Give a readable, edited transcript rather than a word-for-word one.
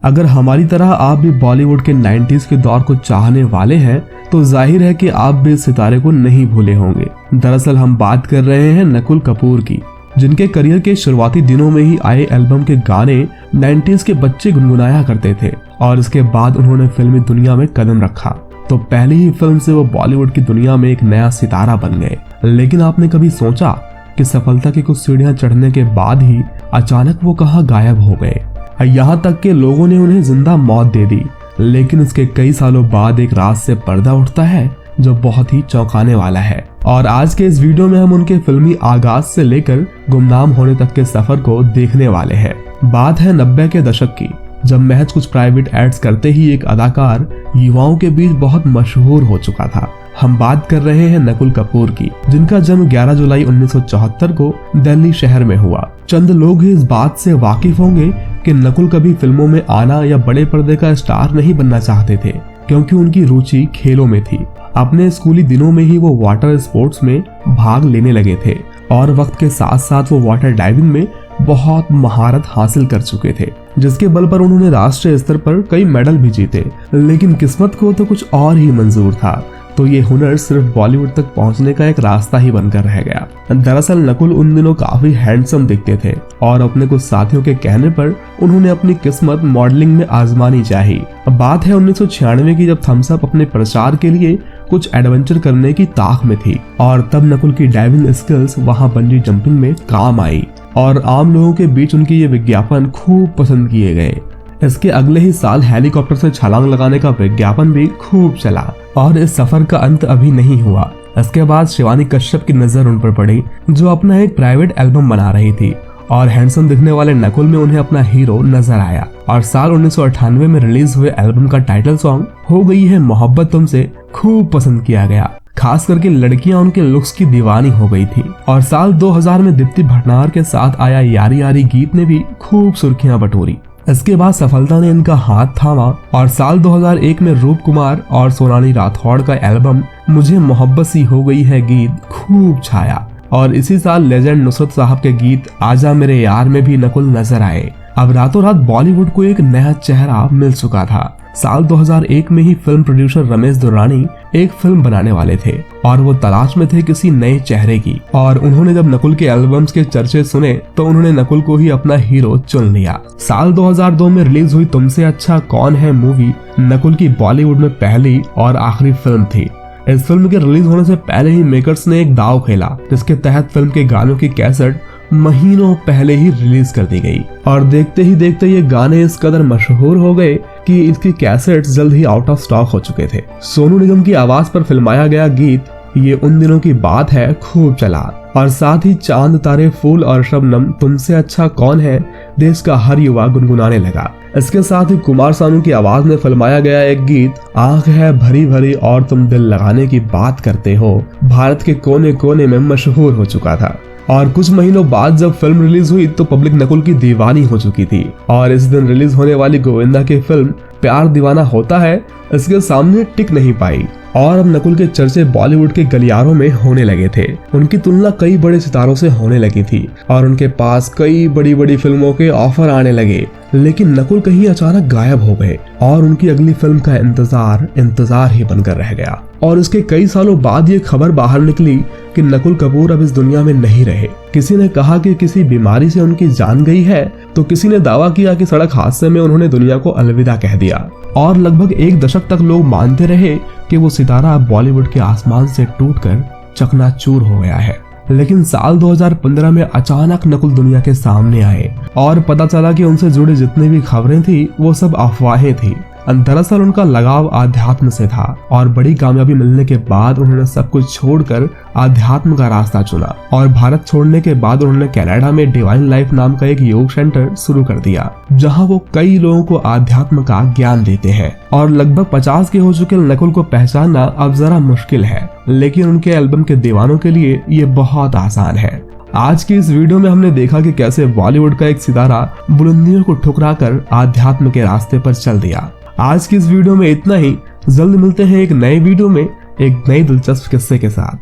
अगर हमारी तरह आप भी बॉलीवुड के 90s के दौर को चाहने वाले हैं तो जाहिर है कि आप भी इस सितारे को नहीं भूले होंगे। दरअसल हम बात कर रहे हैं नकुल कपूर की, जिनके करियर के शुरुआती दिनों में ही आए एल्बम के गाने 90s के बच्चे गुनगुनाया करते थे और इसके बाद उन्होंने फिल्मी दुनिया में कदम रखा तो पहली ही फिल्म से वो बॉलीवुड की दुनिया में एक नया सितारा बन गए। लेकिन आपने कभी सोचा कि सफलता की कुछ सीढ़ियां चढ़ने के बाद ही अचानक वो कहां गायब हो गए? यहाँ तक कि लोगों ने उन्हें जिंदा मौत दे दी। लेकिन इसके कई सालों बाद एक रात से पर्दा उठता है जो बहुत ही चौंकाने वाला है। और आज के इस वीडियो में हम उनके फिल्मी आगाज से लेकर गुमनाम होने तक के सफर को देखने वाले हैं। बात है 90 के दशक की, जब महज कुछ प्राइवेट एड्स करते ही एक अदाकार युवाओं के बीच बहुत मशहूर हो चुका था। हम बात कर रहे हैं नकुल कपूर की, जिनका जन्म 11 जुलाई 1974 को दिल्ली शहर में हुआ। चंद लोग ही इस बात से वाकिफ होंगे कि नकुल कभी फिल्मों में आना या बड़े पर्दे का स्टार नहीं बनना चाहते थे, क्योंकि उनकी रुचि खेलों में थी। अपने स्कूली दिनों में ही वो वाटर स्पोर्ट्स में भाग लेने लगे थे और वक्त के साथ साथ वो वाटर डाइविंग में बहुत महारत हासिल कर चुके थे, जिसके बल पर उन्होंने राष्ट्रीय स्तर पर कई मेडल भी जीते। लेकिन किस्मत को तो कुछ और ही मंजूर था, तो ये हुनर सिर्फ बॉलीवुड तक पहुंचने का एक रास्ता ही बनकर रह गया। दरअसल नकुल उन दिनों काफी हैंडसम दिखते थे और अपने कुछ साथियों के कहने पर उन्होंने अपनी किस्मत मॉडलिंग में आजमानी चाहिए। बात है 1996 की, जब थम्स अप अपने प्रचार के लिए कुछ एडवेंचर करने की ताक में थी और तब नकुल की डाइविंग स्किल्स वहां बंजी जंपिंग में काम आई और आम लोगों के बीच उनकी ये विज्ञापन खूब पसंद किए गए। इसके अगले ही साल हेलीकॉप्टर से छलांग लगाने का विज्ञापन भी खूब चला और इस सफर का अंत अभी नहीं हुआ। इसके बाद शिवानी कश्यप की नजर उन पर पड़ी, जो अपना एक प्राइवेट एल्बम बना रही थी और हैंडसम दिखने वाले नकुल में उन्हें अपना हीरो नजर आया और साल 1998 में रिलीज हुए एल्बम का टाइटल सॉन्ग हो गई है मोहब्बत तुमसे खूब पसंद किया गया। खास करके लड़कियां उनके लुक्स की दीवानी हो गई थी। और साल 2000 में दीप्ति भटनागर के साथ आया यारी यारी गीत ने भी खूब सुर्खियां बटोरी। इसके बाद सफलता ने इनका हाथ थामा और साल 2001 में रूप कुमार और सोनाली राठौड़ का एल्बम मुझे मोहब्बत सी हो गई है गीत खूब छाया और इसी साल लेजेंड नुसरत साहब के गीत आजा मेरे यार में भी नकुल नजर आए। अब रातों रात बॉलीवुड को एक नया चेहरा मिल चुका था। साल 2001 में ही फिल्म प्रोड्यूसर रमेश दुर्रानी एक फिल्म बनाने वाले थे और वो तलाश में थे किसी नए चेहरे की, और उन्होंने जब नकुल के एल्बम्स के चर्चे सुने तो उन्होंने नकुल को ही अपना हीरो चुन लिया। साल 2002 में रिलीज हुई तुमसे अच्छा कौन है मूवी नकुल की बॉलीवुड में पहली और आखिरी फिल्म थी। इस फिल्म के रिलीज होने से पहले ही मेकर्स ने एक दाव खेला, जिसके तहत फिल्म के गानों की कैसेट महीनों पहले ही रिलीज कर दी गई और देखते ही देखते ये गाने इस कदर मशहूर हो गए कि इसकी कैसेट्स जल्द ही आउट ऑफ स्टॉक हो चुके थे। सोनू निगम की आवाज पर फिल्माया गया गीत ये उन दिनों की बात है खूब चला और साथ ही चांद तारे फूल और शबनम तुमसे अच्छा कौन है देश का हर युवा गुनगुनाने लगा। इसके साथ ही कुमार सानू की आवाज में फिल्माया गया एक गीत आंख है भरी भरी और तुम दिल लगाने की बात करते हो भारत के कोने कोने में मशहूर हो चुका था। और कुछ महीनों बाद जब फिल्म रिलीज हुई तो पब्लिक नकुल की दीवानी हो चुकी थी और इस दिन रिलीज होने वाली गोविंदा की फिल्म प्यार दीवाना होता है इसके सामने टिक नहीं पाई और अब नकुल के चर्चे बॉलीवुड के गलियारों में होने लगे थे। उनकी तुलना कई बड़े सितारों से होने लगी थी और उनके पास कई बड़ी बड़ी फिल्मों के ऑफर आने लगे, लेकिन नकुल कहीं अचानक गायब हो गए और उनकी अगली फिल्म का इंतजार ही बनकर रह गया। और इसके कई सालों बाद ये खबर बाहर निकली कि नकुल कपूर अब इस दुनिया में नहीं रहे। किसी ने कहा कि किसी बीमारी से उनकी जान गई है तो किसी ने दावा किया कि सड़क हादसे में उन्होंने दुनिया को अलविदा कह दिया और लगभग एक दशक तक लोग मानते रहे कि वो सितारा अब बॉलीवुड के आसमान से टूटकर चकनाचूर हो गया है। लेकिन साल 2015 में अचानक नकुल दुनिया के सामने आए और पता चला कि उनसे जुड़ी जितनी भी खबरें थी वो सब अफवाहें थी। दरअसल उनका लगाव आध्यात्म से था और बड़ी कामयाबी मिलने के बाद उन्होंने सब कुछ छोड़कर आध्यात्म का रास्ता चुना और भारत छोड़ने के बाद उन्होंने कनाडा में डिवाइन लाइफ नाम का एक योग सेंटर शुरू कर दिया, जहां वो कई लोगों को आध्यात्म का ज्ञान देते हैं। और लगभग 50 के हो चुके नकुल को पहचानना अब जरा मुश्किल है, लेकिन उनके एल्बम के दीवानों के लिए ये बहुत आसान है। आज की इस वीडियो में हमने देखा कि कैसे बॉलीवुड का एक सितारा बुलंदियों को ठुकराकर आध्यात्म के रास्ते पर चल दिया। आज की इस वीडियो में इतना ही। जल्द मिलते हैं एक नए वीडियो में एक नए दिलचस्प किस्से के साथ।